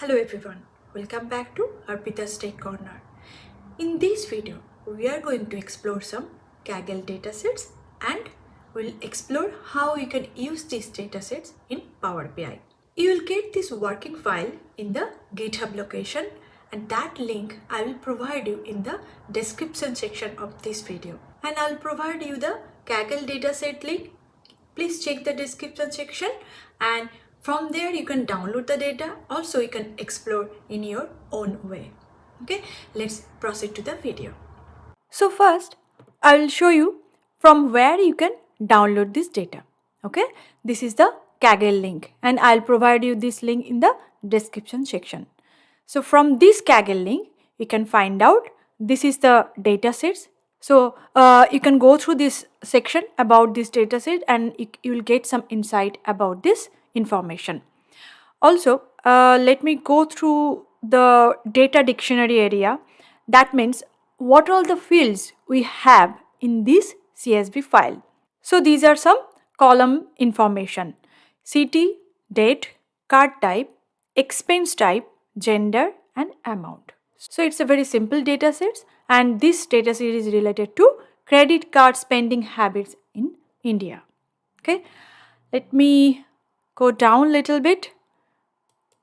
Hello everyone, welcome back to Arpita's Tech Corner. In this video, we are going to explore some Kaggle datasets and we'll explore how you can use these datasets in Power BI. You will get this working file in the GitHub location and that link I will provide you in the description section of this video. And I'll provide you the Kaggle dataset link. Please check the description section and from there you can download the data. Also you can explore in your own way. Okay, let's proceed to the video. So first I will show you from where you can download this data. Okay, this is the Kaggle link and I'll provide you this link in the description section. So from this Kaggle link you can find out this is the datasets. So you can go through this section about this dataset and you will get some insight about this information. Also, let me go through the data dictionary area. That means what all the fields we have in this CSV file. So these are some column information: city, date, card type, expense type, gender and amount. So it's a very simple data set and this data set is related to credit card spending habits in India. Okay, let me go down a little bit.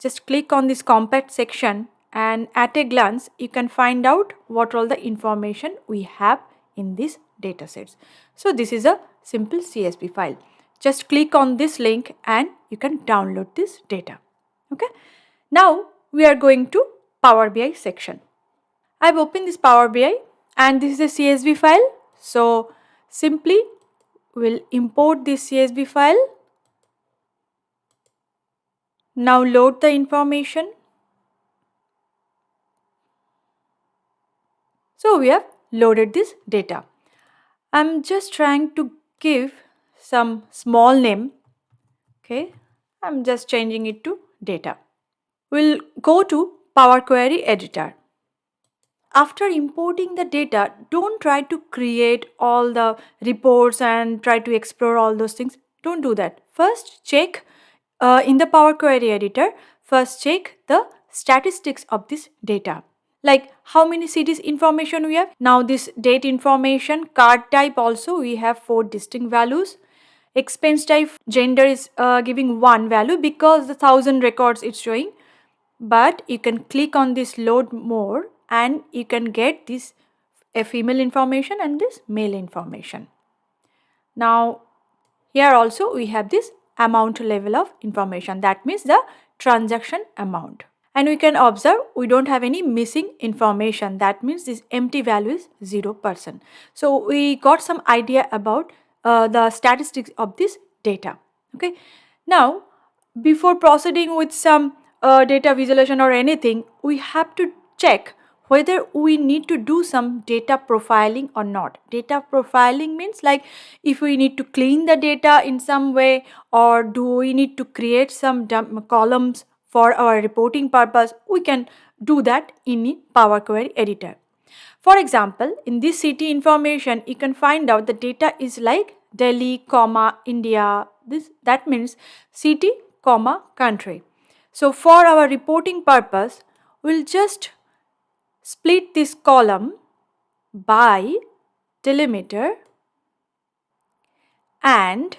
Just click on this compact section and at a glance you can find out what all the information we have in these datasets. So this is a simple CSV file. Just click on this link and you can download this data. Okay. Now we are going to Power BI section. I've opened this Power BI and this is a CSV file. So simply we'll import this CSV file. Now load the information. So we have loaded this data. I'm just trying to give some small name. Okay, I'm just changing it to data. We'll go to Power Query Editor. After importing the data, don't try to create all the reports and try to explore all those things. Don't do that. First check in the Power Query Editor, first check the statistics of this data. Like how many cities information we have. Now this date information, card type also we have 4 distinct values. Expense type, gender is giving 1 value because the 1000 records it's showing. But you can click on this load more and you can get this female information and this male information. Now here also we have this amount level of information, that means the transaction amount. And we can observe we don't have any missing information, that means this empty value is 0%. So we got some idea about the statistics of this data. Okay. Now before proceeding with some data visualization or anything, we have to check whether we need to do some data profiling or not. Data profiling means like if we need to clean the data in some way or do we need to create some columns for our reporting purpose, we can do that in Power Query Editor. For example, in this city information, you can find out the data is like Delhi, India. That means city, country. So for our reporting purpose, we'll just split this column by delimiter and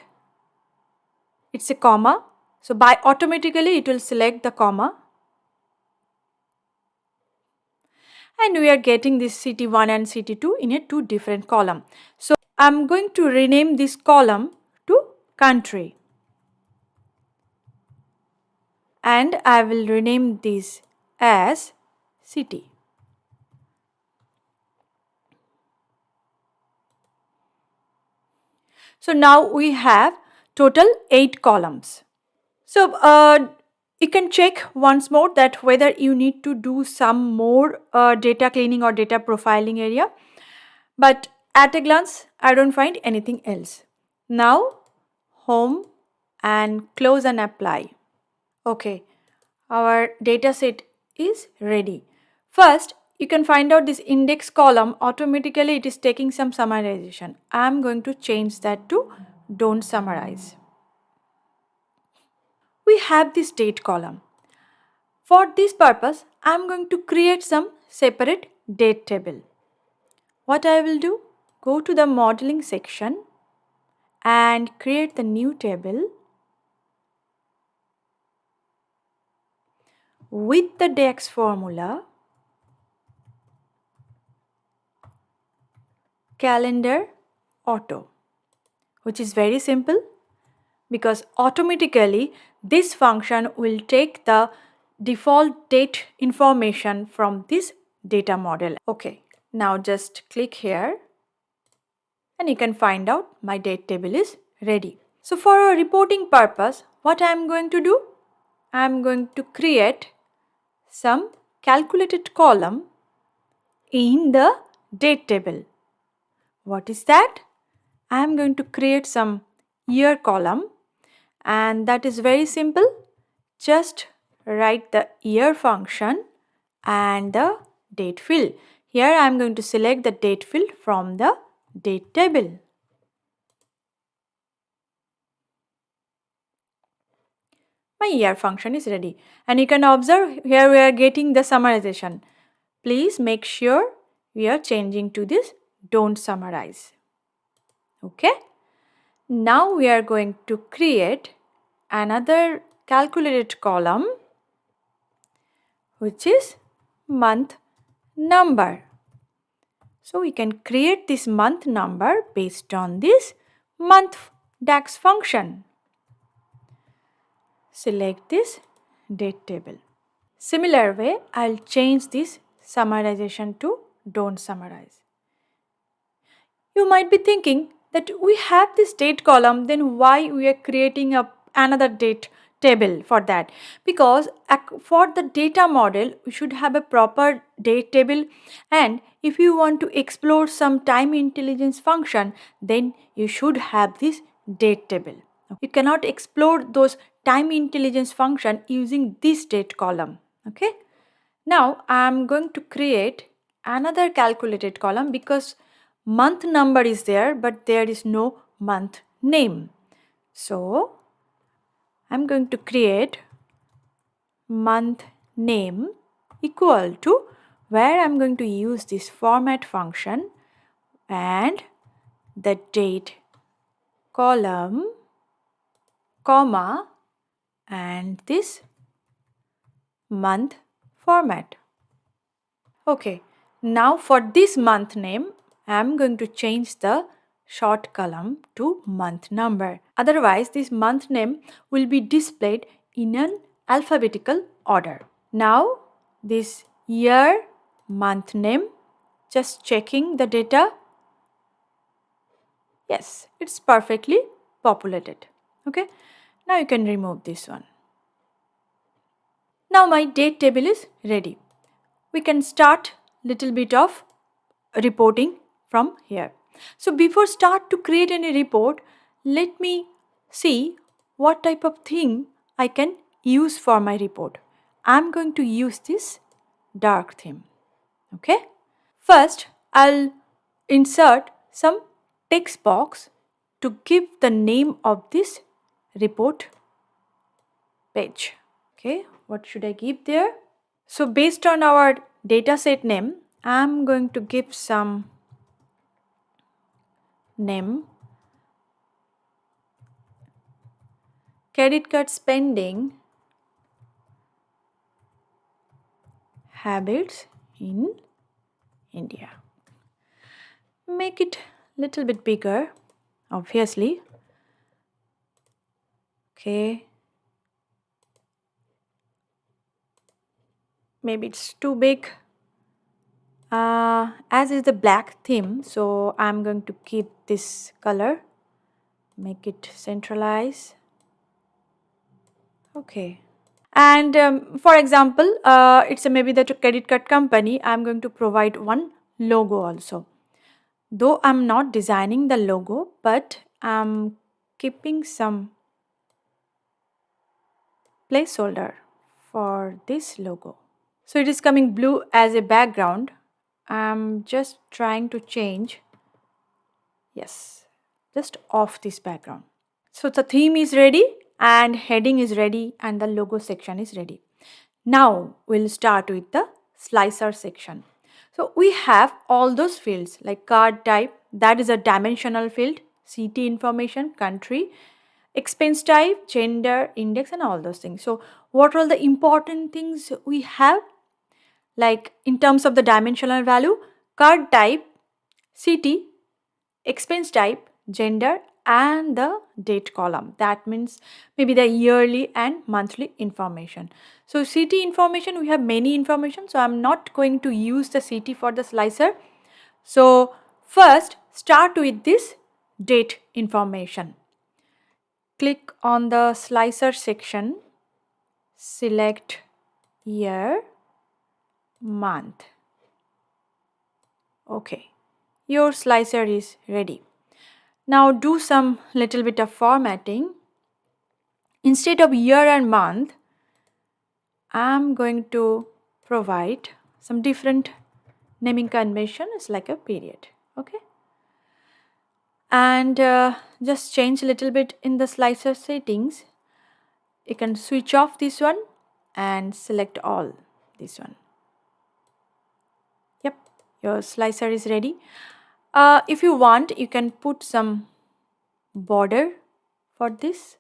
it's a comma. So by automatically it will select the comma and we are getting this city 1 and city 2 in a 2 different column. So I'm going to rename this column to country and I will rename this as city. So now we have total 8 columns. So you can check once more that whether you need to do some more data cleaning or data profiling area. But at a glance, I don't find anything else. Now home and close and apply. Okay, our data set is ready. First, you can find out this index column, automatically it is taking some summarization. I am going to change that to don't summarize. We have this date column. For this purpose, I am going to create some separate date table. What I will do? Go to the modeling section and create the new table with the DAX formula, calendar auto, which is very simple because automatically this function will take the default date information from this data model. Okay, now just click here and you can find out my date table is ready. So for a reporting purpose, what I am going to do? I am going to create some calculated column in the date table. What is that? I am going to create some year column, and that is very simple. Just write the year function and the date field. Here I am going to select the date field from the date table. My year function is ready, and you can observe here we are getting the summarization. Please make sure we are changing to this don't summarize. Okay. Now we are going to create another calculated column which is month number. So we can create this month number based on this month DAX function. Select this date table. Similar way, I'll change this summarization to don't summarize. You might be thinking that we have this date column, then why we are creating another date table for that? Because for the data model, we should have a proper date table, and if you want to explore some time intelligence function, then you should have this date table. You cannot explore those time intelligence function using this date column. Okay. Now I am going to create another calculated column because month number is there, but there is no month name. So I'm going to create month name equal to where I'm going to use this format function and the date column, comma, and this month format. Okay, now for this month name, I am going to change the short column to month number. Otherwise, this month name will be displayed in an alphabetical order. Now, this year month name, just checking the data. Yes, it's perfectly populated. Okay, now you can remove this one. Now my date table is ready. We can start little bit of reporting from here. So before start to create any report, let me see what type of thing I can use for my report. I'm going to use this dark theme. Okay. First, I'll insert some text box to give the name of this report page. Okay, what should I give there? So based on our dataset name, I'm going to give some name, credit card spending habits in India. Make it little bit bigger, obviously. Okay. Maybe it's too big. As is the black theme, so I'm going to keep this color, make it centralize. Okay. And for example, it's maybe that a credit card company. I'm going to provide one logo also. Though I'm not designing the logo, but I'm keeping some placeholder for this logo. So it is coming blue as a background. I'm just trying to change. Yes, just off this background. So the theme is ready and heading is ready and the logo section is ready. Now we'll start with the slicer section. So we have all those fields like card type, that is a dimensional field, city information, country, expense type, gender, index, and all those things. So what are all the important things we have? Like in terms of the dimensional value, card type, city, expense type, gender, and the date column. That means maybe the yearly and monthly information. So city information, we have many information. So I'm not going to use the city for the slicer. So first start with this date information. Click on the slicer section, select year, month. Okay, your slicer is ready. Now do some little bit of formatting. Instead of year and month, I'm going to provide some different naming conventions like a period. Okay, and just change a little bit in the slicer settings. You can switch off this one and select all this one. Yep, your slicer is ready. If you want, you can put some border for this.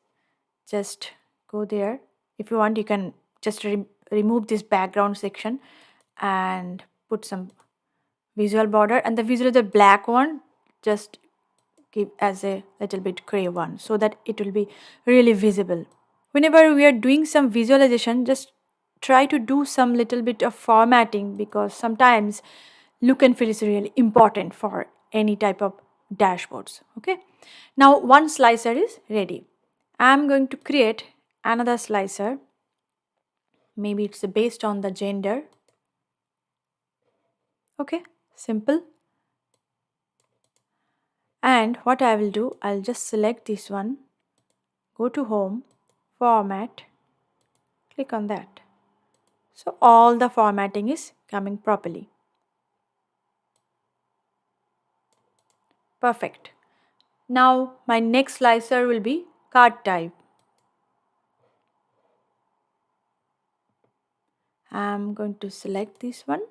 Just go there. If you want, you can just remove this background section and put some visual border, and the visual, the black one, just give as a little bit gray one so that it will be really visible. Whenever we are doing some visualization, just try to do some little bit of formatting, because sometimes look and feel is really important for any type of dashboards. Okay, now one slicer is ready. I'm going to create another slicer. Maybe it's based on the gender. Okay, simple. And what I will do, I'll just select this one, go to home, format, click on that. So all the formatting is coming properly. Perfect. Now my next slicer will be card type. I'm going to select this one.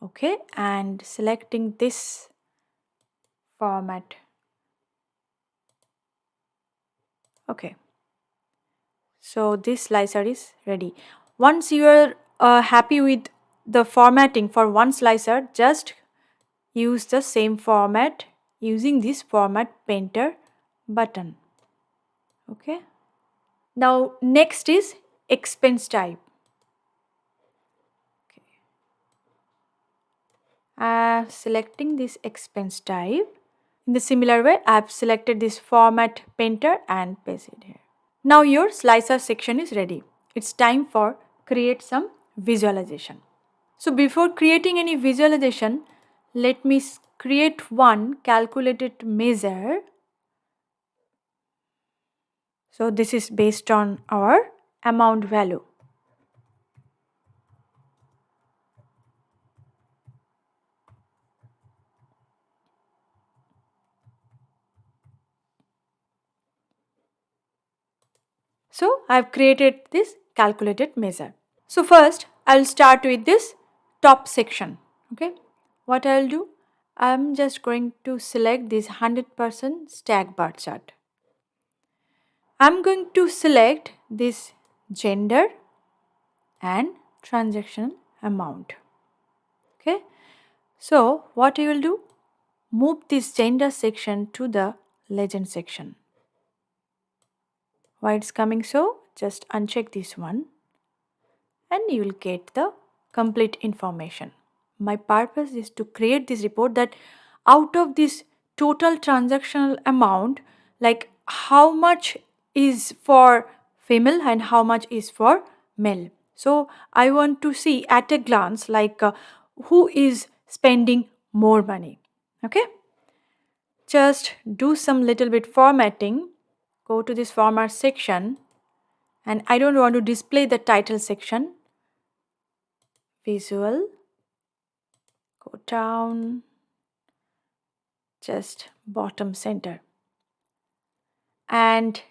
Okay, and selecting this format. Okay, so this slicer is ready. Once you are happy with the formatting for one slicer, just use the same format using this format painter button. Okay, now next is expense type. Selecting this expense type. In the similar way, I have selected this format painter and paste it here. Now your slicer section is ready. It's time for create some visualization. So before creating any visualization, let me create one calculated measure. So this is based on our amount value. So I've created this calculated measure. So first I'll start with this top section. Okay, what I'll do, I'm just going to select this 100% stack bar chart. I'm going to select this gender and transaction amount. Okay, so what you will do, move this gender section to the legend section. Why it's coming so? Just uncheck this one and you will get the complete information. My purpose is to create this report that out of this total transactional amount, like how much is for female and how much is for male. So I want to see at a glance like who is spending more money. Okay, just do some little bit formatting. Go to this format section, and I don't want to display the title section. Visual, go down, just bottom center, and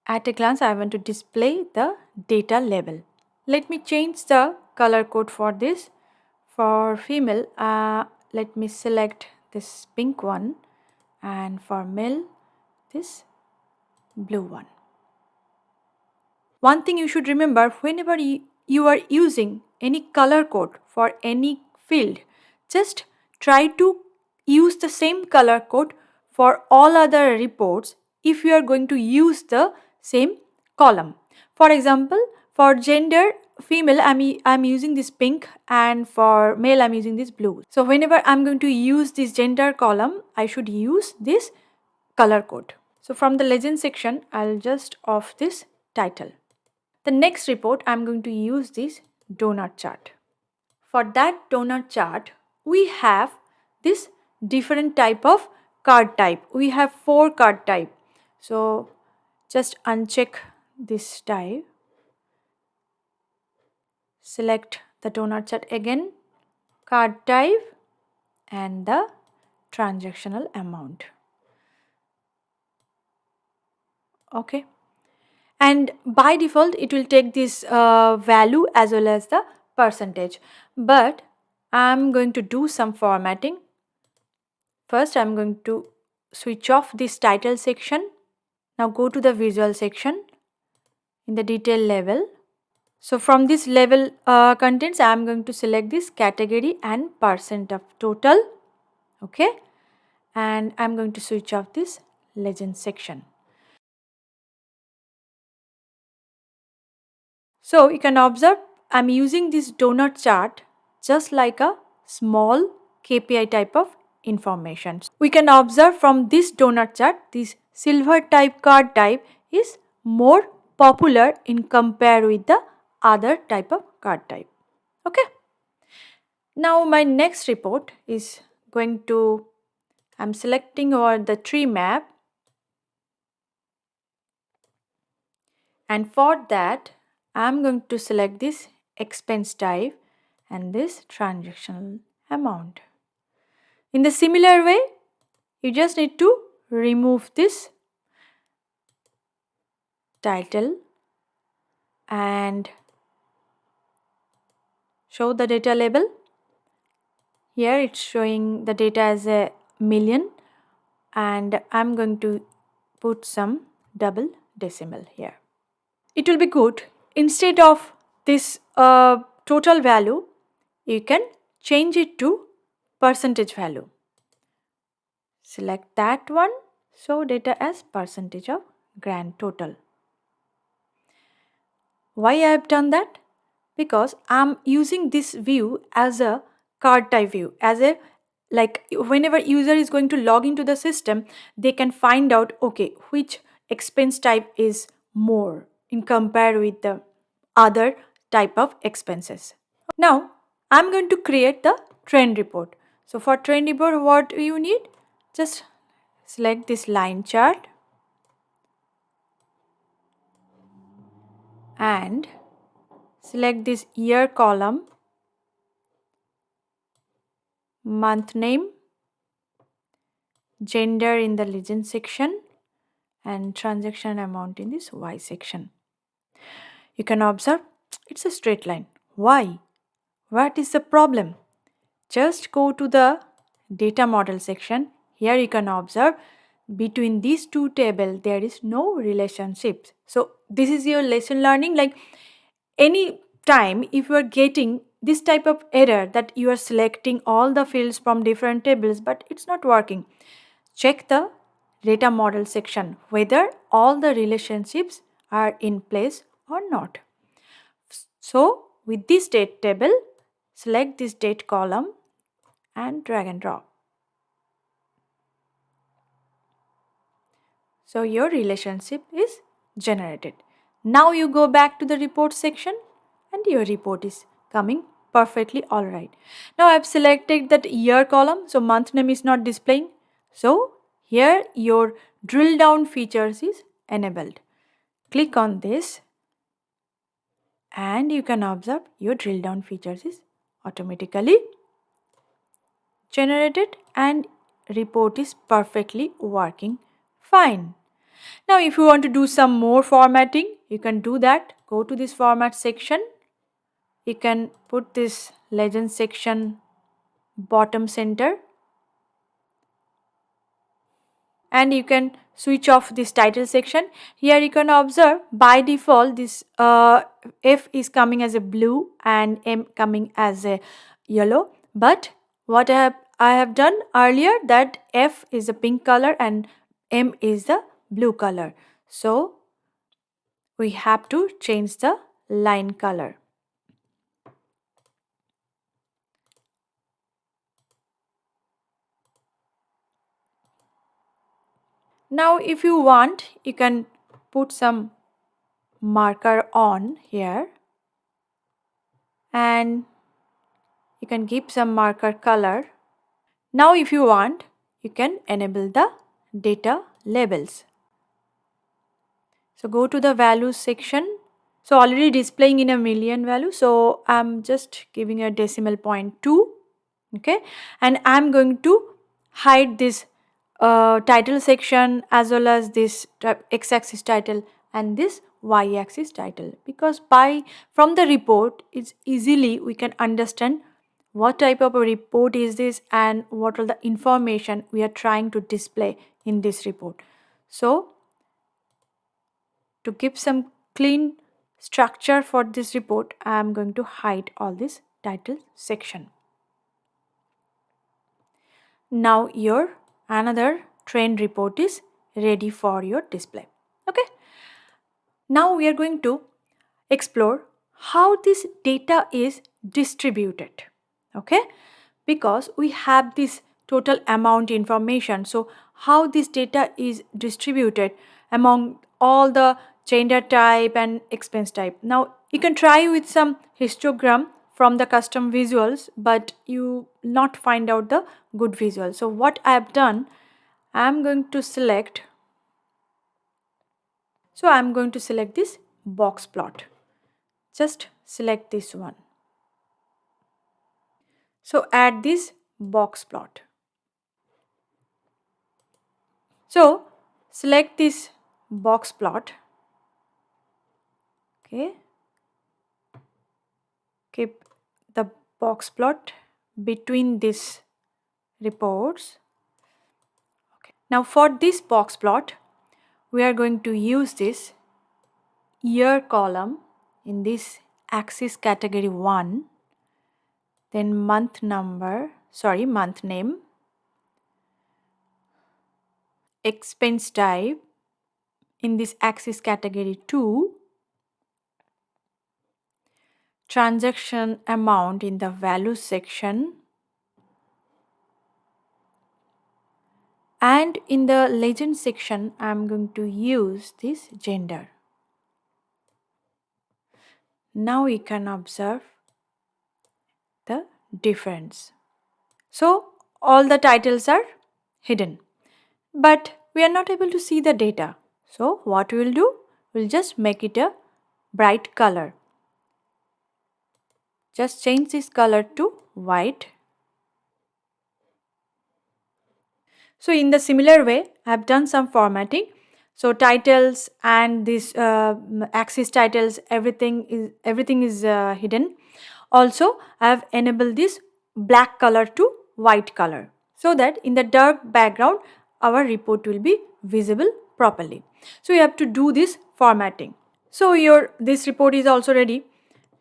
At a glance, I want to display the data label. Let me change the color code for this. For female, let me select this pink one, and for male, this blue one. One thing you should remember, whenever you are using any color code for any field, just try to use the same color code for all other reports if you are going to use the same column. For example, for gender, female, I'm using this pink, and for male I'm using this blue. So whenever I'm going to use this gender column, I should use this color code. So from the legend section, I'll just off this title. The next report, I'm going to use this donut chart. For that donut chart, we have this different type of card type. We have 4 card type. So just uncheck this type. Select the donut chart again, card type, and the transactional amount. Okay. And by default it will take this value as well as the percentage, but I'm going to do some formatting. First, I'm going to switch off this title section. Now go to the visual section in the detail level. So from this level contents, I'm going to select this category and percent of total. Okay, and I'm going to switch off this legend section. So you can observe I'm using this donut chart just like a small KPI type of information. We can observe from this donut chart, this silver type card type is more popular in compare with the other type of card type. Okay. Now my next report is going to, I'm selecting over the tree map, and for that I'm going to select this expense type and this transactional amount. In the similar way, you just need to remove this title and show the data label. Here it's showing the data as a million, and I'm going to put some double decimal here. It will be good. Instead of this total value, you can change it to percentage value. Select that one, show data as percentage of grand total. Why I have done that? Because I'm using this view as a card type view, as a like whenever user is going to log into the system, they can find out okay which expense type is more in compare with the other type of expenses. Now I'm going to create the trend report. So for trend report, what you need, just select this line chart and select this year column, month name, gender in the legend section, and transaction amount in this Y section. You can observe it's a straight line. Why? What is the problem? Just go to the data model section. Here you can observe between these two tables there is no relationships. So this is your lesson learning. Like any time if you are getting this type of error that you are selecting all the fields from different tables but it's not working, check the data model section whether all the relationships are in place or not. So with this date table, select this date column and drag and drop. So your relationship is generated. Now you go back to the report section and your report is coming perfectly alright. Now I've selected that year column, so month name is not displaying. So here your drill down features is enabled. Click on this and you can observe your drill down features is automatically generated and report is perfectly working fine. Now if you want to do some more formatting, you can do that. Go to this format section. You can put this legend section bottom center, and you can switch off this title section. Here you can observe by default this F is coming as a blue and M coming as a yellow, but what I have done earlier, that F is a pink color and M is the blue color, so we have to change the line color. Now if you want, you can put some marker on here, and you can give some marker color. Now if you want, you can enable the data labels. So go to the values section. So already displaying in a million value, so I'm just giving a decimal point 2. Okay, and I'm going to hide this title section as well as this x-axis title and this y-axis title, because from the report it's easily we can understand what type of a report is this and what are the information we are trying to display in this report. So to give some clean structure for this report, I am going to hide all this title section. Now your another trend report is ready for your display. Okay. Now we are going to explore how this data is distributed. Okay, because we have this total amount information, so how this data is distributed among all the gender type and expense type. Now you can try with some histogram from the custom visuals, but you not find out the good visual. So what I have done, I'm going to select this box plot. Just select this one. So add this box plot. So select this box plot. Okay. Keep the box plot between these reports. Okay. Now for this box plot, we are going to use this year column in this axis category 1, then month name, expense type in this axis category 2, transaction amount in the value section, and in the legend section I'm going to use this gender. Now we can observe the difference. So all the titles are hidden, but we are not able to see the data. So what we will do, we'll just make it a bright color. Just change this color to white. So in the similar way, I have done some formatting. So titles and this axis titles, everything is hidden. Also, I have enabled this black color to white color, so that in the dark background, our report will be visible properly. So you have to do this formatting. So this report is also ready,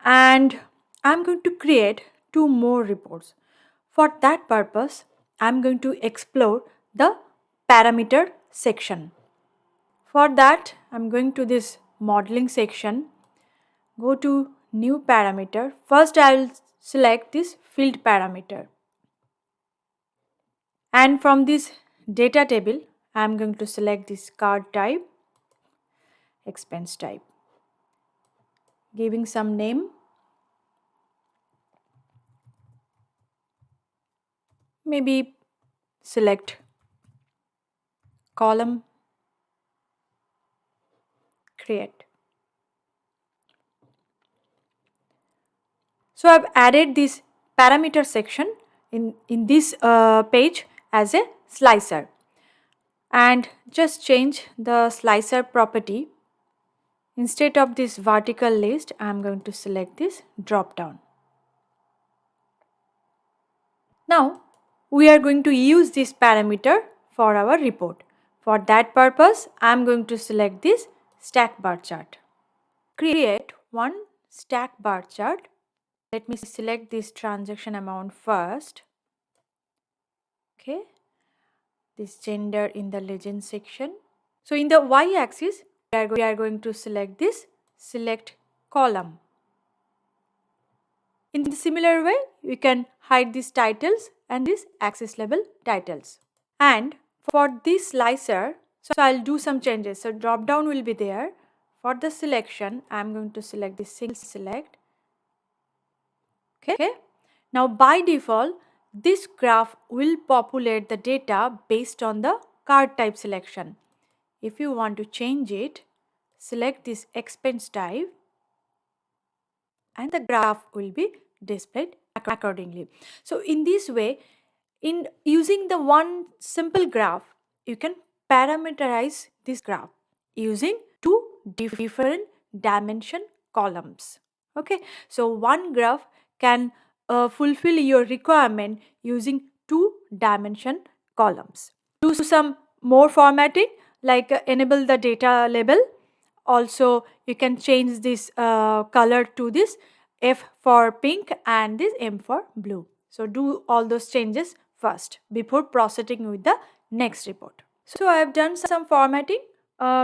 and I'm going to create 2 more reports. For that purpose, I'm going to explore the parameter section. For that, I'm going to this modeling section, go to new parameter. First, I will select this field parameter. And from this data table, I'm going to select this card type, expense type, giving some name. Maybe select column, create. So I've added this parameter section in this page as a slicer. and just change the slicer property. Instead of this vertical list, I am going to select this drop down. Now we are going to use this parameter for our report. For that purpose, I am going to select this stack bar chart. Create one stack bar chart. Let me select this transaction amount first. Okay, this gender in the legend section. So in the y-axis, we are going to select this select column. In the similar way, we can hide these titles and these axis level titles. And for this slicer, so I'll do some changes. So drop down will be there. For the selection, I'm going to select this single select. Okay. Now by default, this graph will populate the data based on the card type selection. If you want to change it, select this expense type and the graph will be displayed accordingly. So in this way, in using the one simple graph, you can parameterize this graph using two different dimension columns. Okay, so one graph can fulfill your requirement using two dimension columns. Do some more formatting like enable the data label. Also you can change this color to this F for pink and this M for blue. So do all those changes first before proceeding with the next report. So I have done some formatting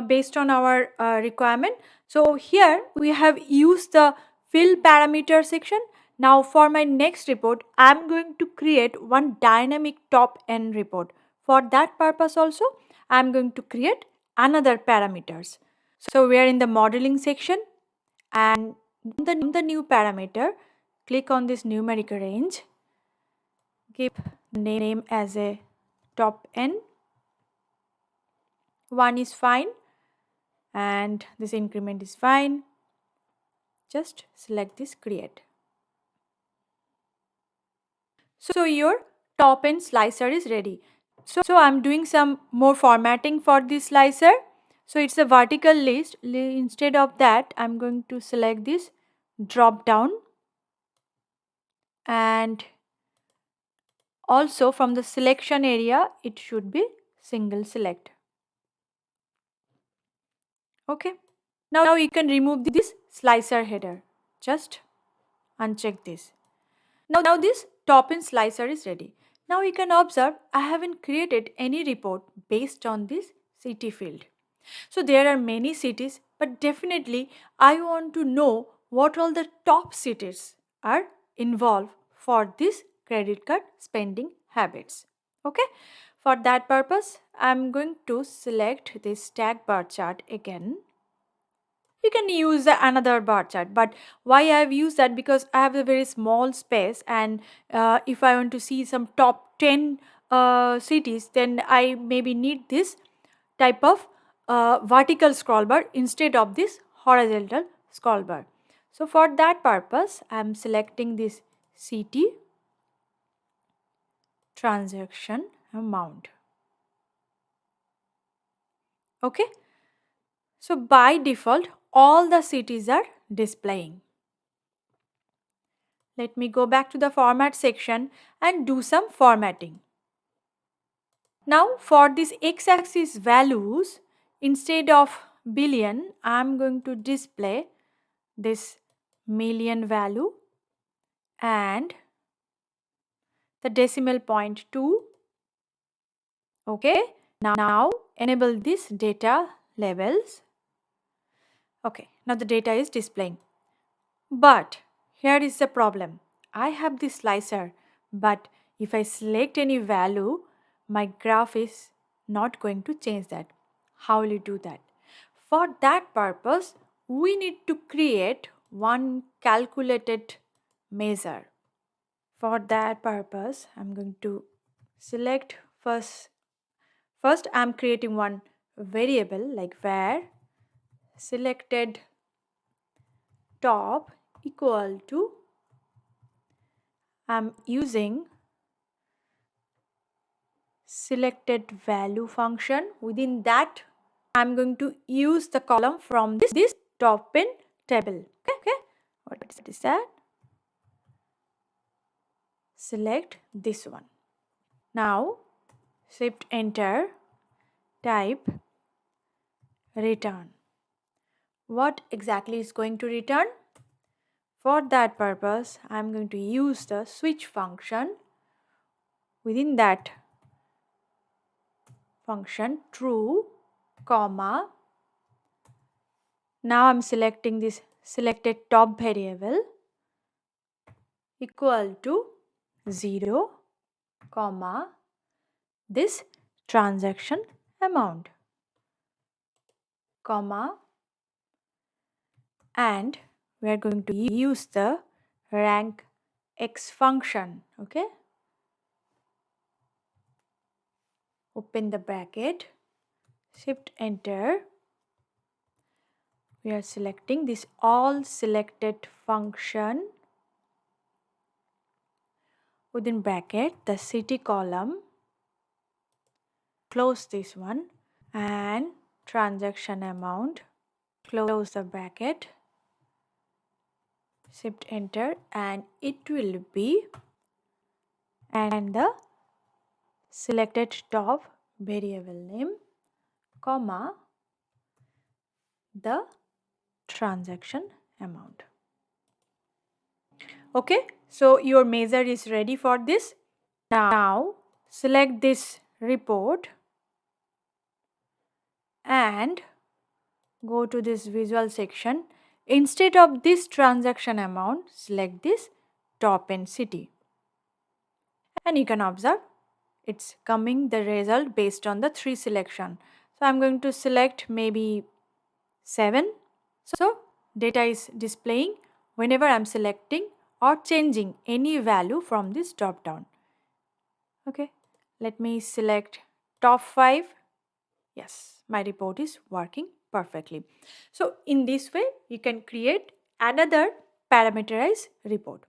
based on our requirement. So here we have used the fill parameter section. Now for my next report, I am going to create one dynamic top end report. For that purpose also, I am going to create another parameters. So we are in the modeling section and the new parameter, click on this numeric range, give the name as a top n. 1 is fine and this increment is fine. Just select this create. So your top end slicer is ready. So I'm doing some more formatting for this slicer. So it's a vertical list. Instead of that, I'm going to select this drop down and also from the selection area, it should be single select. Okay. Now you can remove this slicer header. Just uncheck this. Now this top end slicer is ready. Now you can observe I haven't created any report based on this city field. So there are many cities, but definitely I want to know what all the top cities are involved for this credit card spending habits. Okay. For that purpose, I'm going to select this stack bar chart again. You can use another bar chart, but why I have used that, because I have a very small space and if I want to see some top 10 cities, then I maybe need this type of vertical scroll bar instead of this horizontal scroll bar. So for that purpose, I am selecting this city transaction amount. Okay. So by default, all the cities are displaying. Let me go back to the format section and do some formatting. Now for this x-axis values, instead of billion, I am going to display this million value and the decimal point 2. Okay, now enable this data labels. Okay, now the data is displaying. But here is the problem. I have this slicer, but if I select any value, my graph is not going to change that. How will you do that? For that purpose, we need to create one calculated measure. For that purpose, I'm going to select first I'm creating one variable like var selected top equal to, I'm using selected value function. Within that, I'm going to use the column from this top pin table. Okay, what is that? Select this one. Now shift enter, type return. What exactly is going to return? For that purpose, I'm going to use the switch function. Within that function, true, comma. Now I'm selecting this selected top variable equal to 0, comma, this transaction amount, comma, and we are going to use the rank x function. Okay, open the bracket, shift enter. We are selecting this all selected function. Within bracket, the city column, close this one, and transaction amount, close the bracket, shift enter, and it will be, and the selected top variable name, comma, the transaction amount. Okay, so your measure is ready for this. Now select this report and go to this visual section. Instead of this transaction amount, select this top end city, and you can observe it's coming the result based on the 3 selection. So I'm going to select maybe 7. So data is displaying whenever I'm selecting or changing any value from this drop down. Okay, let me select top 5. Yes, my report is working perfectly. So in this way, you can create another parameterized report,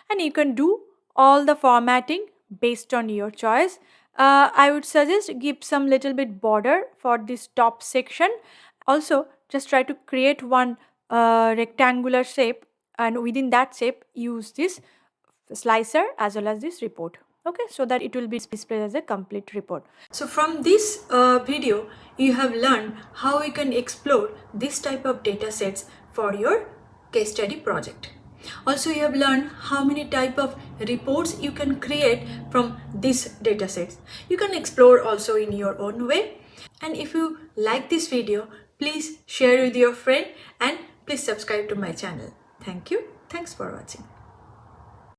and you can do all the formatting based on your choice. I would suggest give some little bit border for this top section. Also, just try to create one rectangular shape, and within that shape use this slicer as well as this report. Okay, so that it will be displayed as a complete report. So from this video, you have learned how you can explore this type of data sets for your case study project. Also, you have learned how many type of reports you can create from these data sets. You can explore also in your own way. And if you like this video, please share with your friend and please subscribe to my channel. Thank you. Thanks for watching.